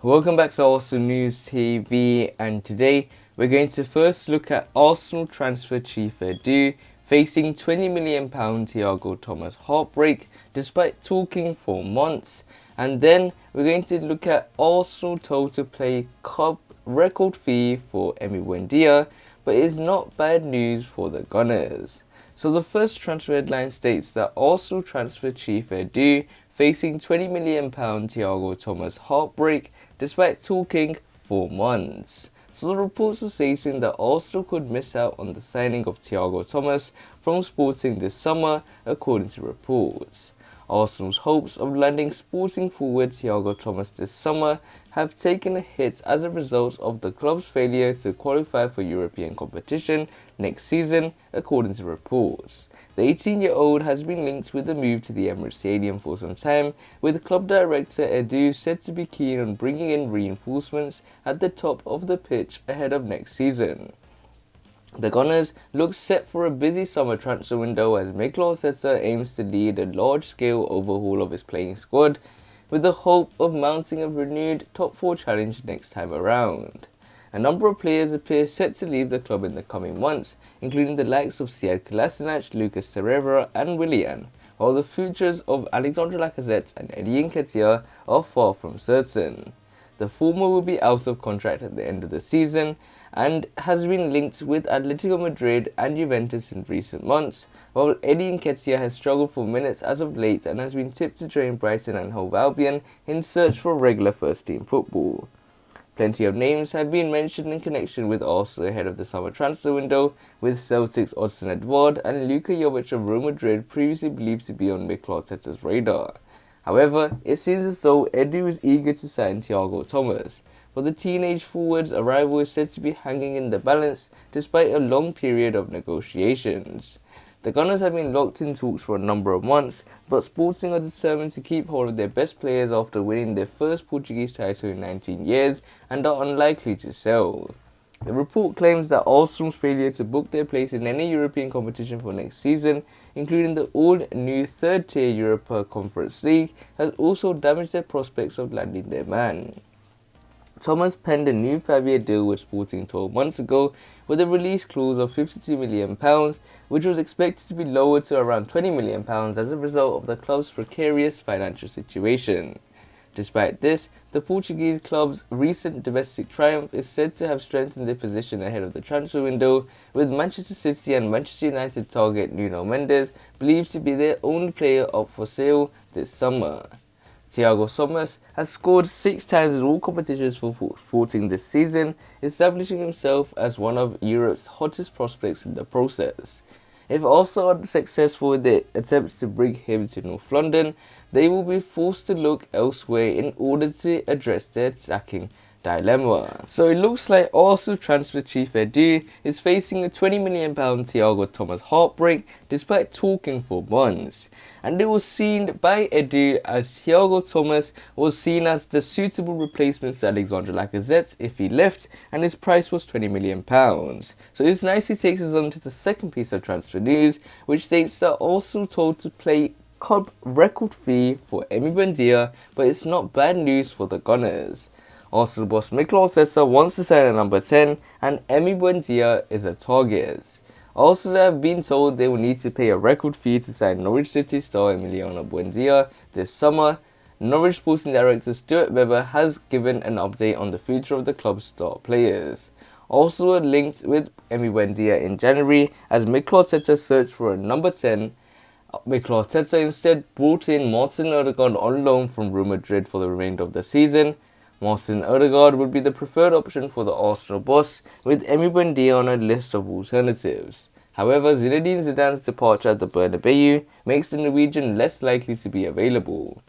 Welcome back to Arsenal News TV, and today we're going to first look at Arsenal transfer chief Edu facing £20 million Tiago Tomas heartbreak despite talking for months, and then we're going to look at Arsenal total play cup record fee for Emiliano Buendia, but it's not bad news for the Gunners. So the first transfer headline states that Arsenal transfer chief Edu facing £20 million Tiago Tomas heartbreak despite talking for months. So the reports are stating that Arsenal could miss out on the signing of Tiago Tomas from Sporting this summer, according to reports. Arsenal's hopes of landing Sporting forward Tiago Tomas this summer have taken a hit as a result of the club's failure to qualify for European competition next season, according to reports. The 18-year-old has been linked with a move to the Emirates Stadium for some time, with club director Edu said to be keen on bringing in reinforcements at the top of the pitch ahead of next season. The Gunners look set for a busy summer transfer window as Mikel Arteta aims to lead a large-scale overhaul of his playing squad, with the hope of mounting a renewed top-4 challenge next time around. A number of players appear set to leave the club in the coming months, including the likes of Sead Kolasinac, Lucas Torreira and Willian, while the futures of Alexandre Lacazette and Eddie Nketiah are far from certain. The former will be out of contract at the end of the season and has been linked with Atletico Madrid and Juventus in recent months, while Eddie Nketiah has struggled for minutes as of late and has been tipped to join Brighton and Hove Albion in search for regular first-team football. Plenty of names have been mentioned in connection with Arsenal ahead of the summer transfer window, with Celtic's Odsonne Edouard and Luka Jovic of Real Madrid previously believed to be on Mikel Arteta's radar. However, it seems as though Edu is eager to sign Tiago Tomas, but the teenage forward's arrival is said to be hanging in the balance despite a long period of negotiations. The Gunners have been locked in talks for a number of months, but Sporting are determined to keep hold of their best players after winning their first Portuguese title in 19 years and are unlikely to sell. The report claims that Arsenal's failure to book their place in any European competition for next season, including the all-new third-tier Europa Conference League, has also damaged their prospects of landing their man. Tomas penned a new 5-year deal with Sporting 12 months ago with a release clause of £52 million, which was expected to be lowered to around £20 million as a result of the club's precarious financial situation. Despite this, the Portuguese club's recent domestic triumph is said to have strengthened their position ahead of the transfer window, with Manchester City and Manchester United target Nuno Mendes believed to be their only player up for sale this summer. Tiago Tomas has scored 6 times in all competitions for Sporting this season, establishing himself as one of Europe's hottest prospects in the process. If Arsenal are successful in their attempts to bring him to North London, they will be forced to look elsewhere in order to address their attacking dilemma. So it looks like Arsenal transfer chief Edu is facing a £20 million Tiago Tomas heartbreak despite talking for months. And it was seen by Edu as Tiago Tomas was seen as the suitable replacement to Alexandre Lacazette if he left, and his price was £20 million. So this nicely takes us on to the second piece of transfer news, which states that Arsenal told to play club record fee for Emiliano Buendia, but it's not bad news for the Gunners. Arsenal boss Mikel Arteta wants to sign a number 10, and Emiliano Buendia is a target. Arsenal have been told they will need to pay a record fee to sign Norwich City star Emiliano Buendia this summer. Norwich Sporting Director Stuart Webber has given an update on the future of the club's star players. Arsenal were linked with Emiliano Buendia in January as Mikel Arteta searched for a number 10. Mikel Arteta instead brought in Martin Odegaard on loan from Real Madrid for the remainder of the season. Martin Odegaard would be the preferred option for the Arsenal boss, with Emiliano Buendia on a list of alternatives. However, Zinedine Zidane's departure at the Bernabeu makes the Norwegian less likely to be available.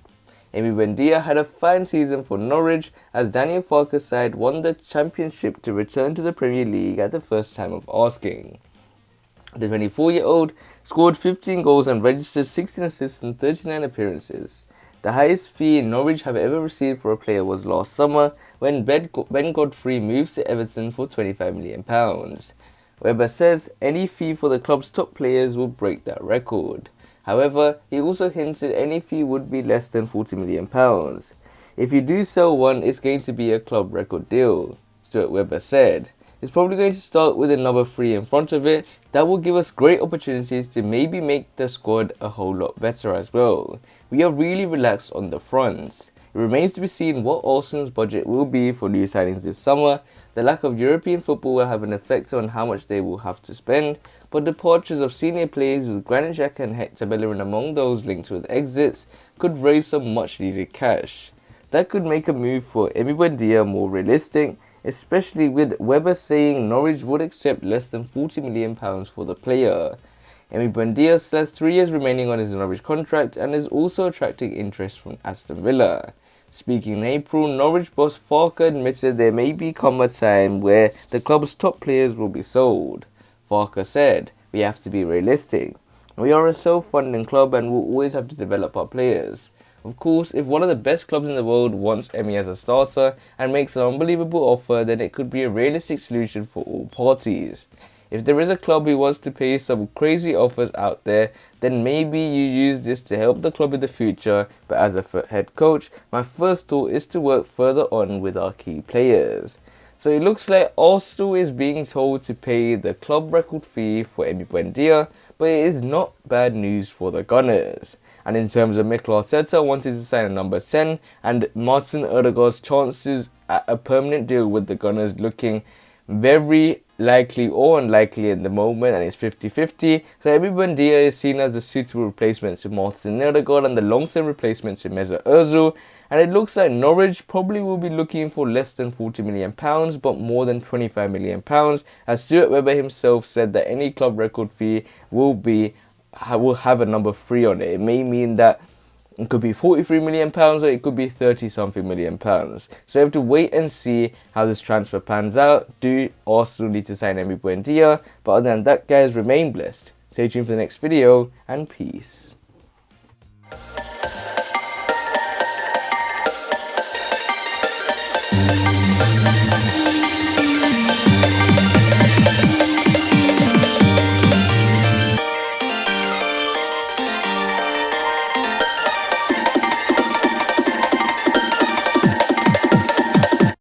Emiliano Buendia had a fine season for Norwich as Daniel Farke's side won the championship to return to the Premier League at the first time of asking. The 24-year-old scored 15 goals and registered 16 assists in 39 appearances. The highest fee Norwich have ever received for a player was last summer when Ben Godfrey moved to Everton for £25 million. Webber says any fee for the club's top players will break that record. However, he also hinted any fee would be less than £40 million. If you do sell one, it's going to be a club record deal, Stuart Webber said. It's probably going to start with another 3 in front of it. That will give us great opportunities to maybe make the squad a whole lot better as well. We are really relaxed on the front. It remains to be seen what Arsenal's budget will be for new signings this summer. The lack of European football will have an effect on how much they will have to spend, but departures of senior players with Granit Xhaka and Hector Bellerin among those linked with exits could raise some much needed cash. That could make a move for Emiliano Buendia more realistic, especially with Webber saying Norwich would accept less than £40 million for the player. Emiliano Buendia still has 3 years remaining on his Norwich contract and is also attracting interest from Aston Villa. Speaking in April, Norwich boss Farke admitted there may become a time where the club's top players will be sold. Farke said, "We have to be realistic. We are a self-funding club and will always have to develop our players. Of course, if one of the best clubs in the world wants Emi as a starter and makes an unbelievable offer, then it could be a realistic solution for all parties. If there is a club who wants to pay some crazy offers out there, then maybe you use this to help the club in the future, but as a head coach, my first thought is to work further on with our key players." So it looks like Arsenal is being told to pay the club record fee for Emiliano Buendia, but it is not bad news for the Gunners. And in terms of Mikel Arteta wanting to sign a number 10 and Martin Odegaard's chances at a permanent deal with the Gunners looking very likely or unlikely at the moment, and it's 50-50. So Emiliano Buendia is seen as the suitable replacement to Martin Odegaard and the long-term replacement to Mesut Ozil. And it looks like Norwich probably will be looking for less than £40 million, but more than £25 million, as Stuart Webber himself said that any club record fee will have a number 3 on it. It may mean that it could be £43 million or it could be 30-something million pounds. So we have to wait and see how this transfer pans out. Do Arsenal need to sign Emiliano Buendia? But other than that, guys, remain blessed. Stay tuned for the next video, and peace.